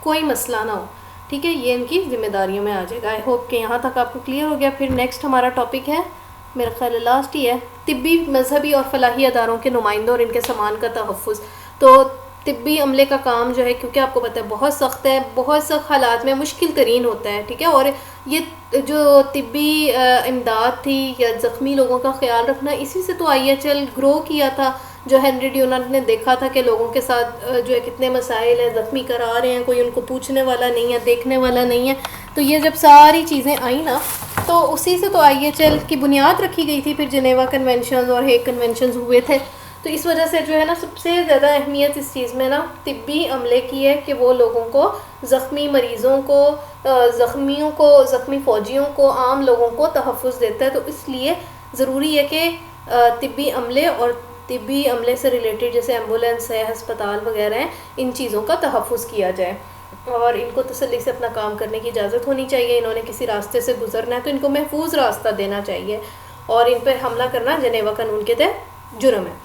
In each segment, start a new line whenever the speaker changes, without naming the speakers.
کوئی مسئلہ نہ ہو، ٹھیک ہے، یہ ان کی ذمہ داریوں میں آ جائے گا۔ آئی ہوپ کہ یہاں تک آپ کو کلیئر ہو گیا۔ پھر نیکسٹ ہمارا ٹاپک ہے، میرا خیال لاسٹ ہی ہے، طبی، مذہبی اور فلاحی اداروں کے نمائندوں اور ان کے سامان کا تحفظ۔ تو طبی عملے کا کام جو ہے، کیونکہ آپ کو پتہ ہے بہت سخت ہے، بہت سخت حالات میں مشکل ترین ہوتا ہے، ٹھیک ہے، اور یہ جو طبی امداد تھی یا زخمی لوگوں کا خیال رکھنا، اسی سے تو آئی ایچ ایل گرو کیا تھا۔ جو ہنری ڈیونٹ نے دیکھا تھا کہ لوگوں کے ساتھ جو ہے کتنے مسائل ہیں، زخمی کرا رہے ہیں، کوئی ان کو پوچھنے والا نہیں ہے، دیکھنے والا نہیں ہے، تو یہ جب ساری چیزیں آئیں نا، تو اسی سے تو آئی ایچ ایل کی بنیاد رکھی گئی تھی۔ پھر جنیوا کنونشنز اور ہیگ کنونشنز ہوئے تھے، تو اس وجہ سے جو ہے نا سب سے زیادہ اہمیت اس چیز میں نا طبی عملے کی ہے کہ وہ لوگوں کو، زخمی مریضوں کو، زخمیوں کو، زخمی فوجیوں کو، عام لوگوں کو تحفظ دیتا ہے۔ تو اس لیے ضروری ہے کہ طبی عملے اور طبی عملے سے ریلیٹڈ جیسے ایمبولینس ہے، ہسپتال وغیرہ ہیں، ان چیزوں کا تحفظ کیا جائے، اور ان کو تسلی سے اپنا کام کرنے کی اجازت ہونی چاہیے۔ انہوں نے کسی راستے سے گزرنا ہے تو ان کو محفوظ راستہ دینا چاہیے، اور ان پہ حملہ کرنا جنیوا قانون کے تحت جرم ہے۔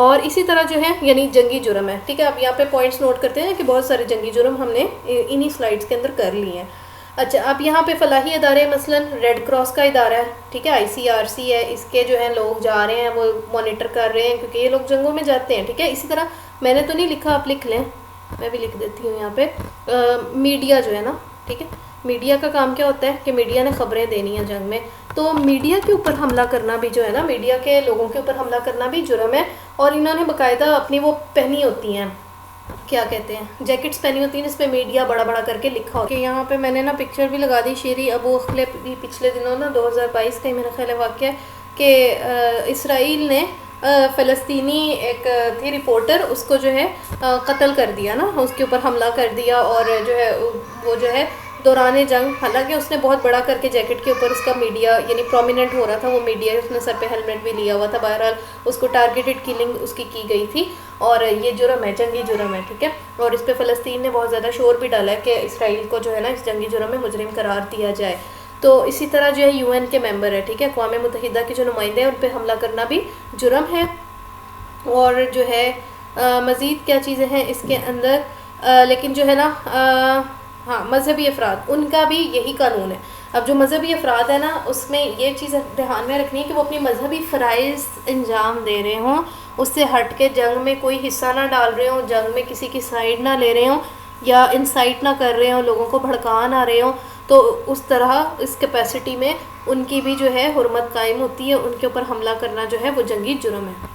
اور اسی طرح جو ہے یعنی جنگی جرم ہے، ٹھیک ہے، اب یہاں پہ پوائنٹس نوٹ کرتے ہیں کہ بہت سارے جنگی جرم ہم نے انہی سلائڈس کے اندر کر لیے ہیں۔ اچھا، اب یہاں پہ فلاحی ادارے، مثلا ریڈ کراس کا ادارہ ہے، ٹھیک ہے، آئی سی آر سی ہے، اس کے جو ہے لوگ جا رہے ہیں وہ مانیٹر کر رہے ہیں، کیونکہ یہ لوگ جنگوں میں جاتے ہیں، ٹھیک ہے۔ اسی طرح میں نے تو نہیں لکھا، آپ لکھ لیں، میں بھی لکھ دیتی ہوں یہاں پہ، میڈیا جو ہے نا، ٹھیک ہے، میڈیا کا کام کیا ہوتا ہے کہ میڈیا نے خبریں دینی ہیں جنگ میں، تو میڈیا کے اوپر حملہ کرنا بھی جو ہے نا، میڈیا کے لوگوں کے اوپر حملہ کرنا بھی جرم ہے۔ اور انہوں نے باقاعدہ اپنی وہ پہنی ہوتی ہیں، کیا کہتے ہیں، جیکٹس پہنی ہوتی ہیں جس پہ میڈیا بڑا بڑا کر کے لکھا ہو کہ یہاں پہ میں نے نا پکچر بھی لگا دی، شیری ابو اخلے پچھلے دنوں نا 2022 کا ہی میرا خیال ہے واقعہ ہے کہ اسرائیل نے فلسطینی ایک تھی رپورٹر، اس کو جو ہے قتل کر دیا نا، اس کے اوپر حملہ کر دیا، اور جو ہے وہ جو ہے دوران جنگ، حالانکہ اس نے بہت بڑا کر کے جیکٹ کے اوپر اس کا میڈیا یعنی پرومیننٹ ہو رہا تھا وہ میڈیا، اس نے سر پہ ہیلمٹ بھی لیا ہوا تھا، بہرحال اس کو ٹارگیٹڈ کلنگ اس کی گئی تھی، اور یہ جرم ہے، جنگی جرم ہے، ٹھیک ہے۔ اور اس پہ فلسطین نے بہت زیادہ شور بھی ڈالا ہے کہ اسرائیل کو جو ہے نا اس جنگی جرم میں مجرم قرار دیا جائے۔ تو اسی طرح جو ہے یو این کے ممبر ہے، ٹھیک ہے، اقوام متحدہ کے جو نمائندے ہیں ان پہ حملہ کرنا بھی جرم ہے۔ اور جو ہے مزید کیا چیزیں ہیں اس کے اندر، لیکن جو ہے نا ہاں، مذہبی افراد، ان کا بھی یہی قانون ہے۔ اب جو مذہبی افراد ہے نا، اس میں یہ چیز دھیان میں رکھنی ہے کہ وہ اپنی مذہبی فرائض انجام دے رہے ہوں، اس سے ہٹ کے جنگ میں کوئی حصہ نہ ڈال رہے ہوں، جنگ میں کسی کی سائیڈ نہ لے رہے ہوں، یا انسائٹ نہ کر رہے ہوں، لوگوں کو بھڑکا نہ رہے ہوں، تو اس طرح اس کیپیسٹی میں ان کی بھی جو ہے حرمت قائم ہوتی ہے، ان کے اوپر حملہ کرنا جو ہے وہ جنگی جرم ہے۔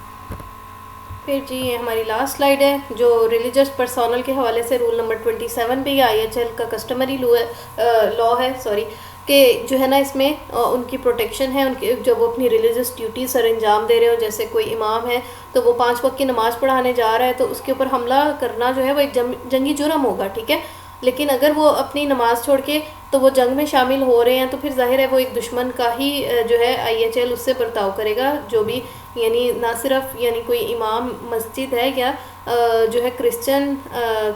پھر جی یہ ہماری لاسٹ سلائیڈ ہے جو ریلیجس پرسونل کے حوالے سے رول نمبر 27 پہ، یہ آئی ایچ ایل کا کسٹمری لا ہے، کہ جو ہے نا اس میں ان کی پروٹیکشن ہے، ان کے جب وہ اپنی ریلیجس ڈیوٹی سر انجام دے رہے ہو، جیسے کوئی امام ہے تو وہ 5 وقت کی نماز پڑھانے جا رہا ہے تو اس کے اوپر حملہ کرنا جو ہے وہ ایک جنگی جرم ہوگا، ٹھیک ہے۔ لیکن اگر وہ اپنی نماز چھوڑ کے تو وہ جنگ میں شامل ہو رہے ہیں تو پھر ظاہر ہے وہ ایک دشمن کا ہی جو ہے آئی ایچ ایل اس سے برتاؤ کرے گا، جو بھی یعنی نہ صرف یعنی کوئی امام مسجد ہے یا جو ہے کرسچن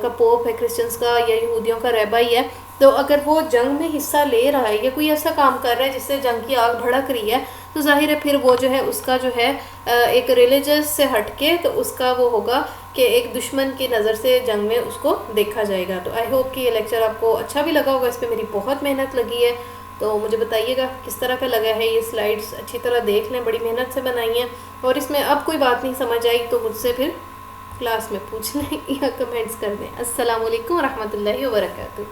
کا پوپ ہے، کرسچنس کا یا یہودیوں کا رہبائی ہے، تو اگر وہ جنگ میں حصہ لے رہا ہے یا کوئی ایسا کام کر رہا ہے جس سے جنگ کی آگ بھڑک رہی ہے، تو ظاہر ہے پھر وہ جو ہے اس کا جو ہے ایک ریلیجس سے ہٹ کے تو اس کا وہ ہوگا کہ ایک دشمن کی نظر سے جنگ میں اس کو دیکھا جائے گا۔ تو آئی ہوپ کہ یہ لیکچر آپ کو اچھا بھی لگا ہوگا، اس پہ میری بہت محنت لگی ہے، تو مجھے بتائیے گا کس طرح کا لگا ہے۔ یہ سلائیڈس اچھی طرح دیکھ لیں، بڑی محنت سے بنائی ہیں، اور اس میں اب کوئی بات نہیں سمجھ آئی تو مجھ سے پھر کلاس میں پوچھ لیں یا کمنٹس کر دیں۔ السلام علیکم ورحمۃ اللہ وبرکاتہ۔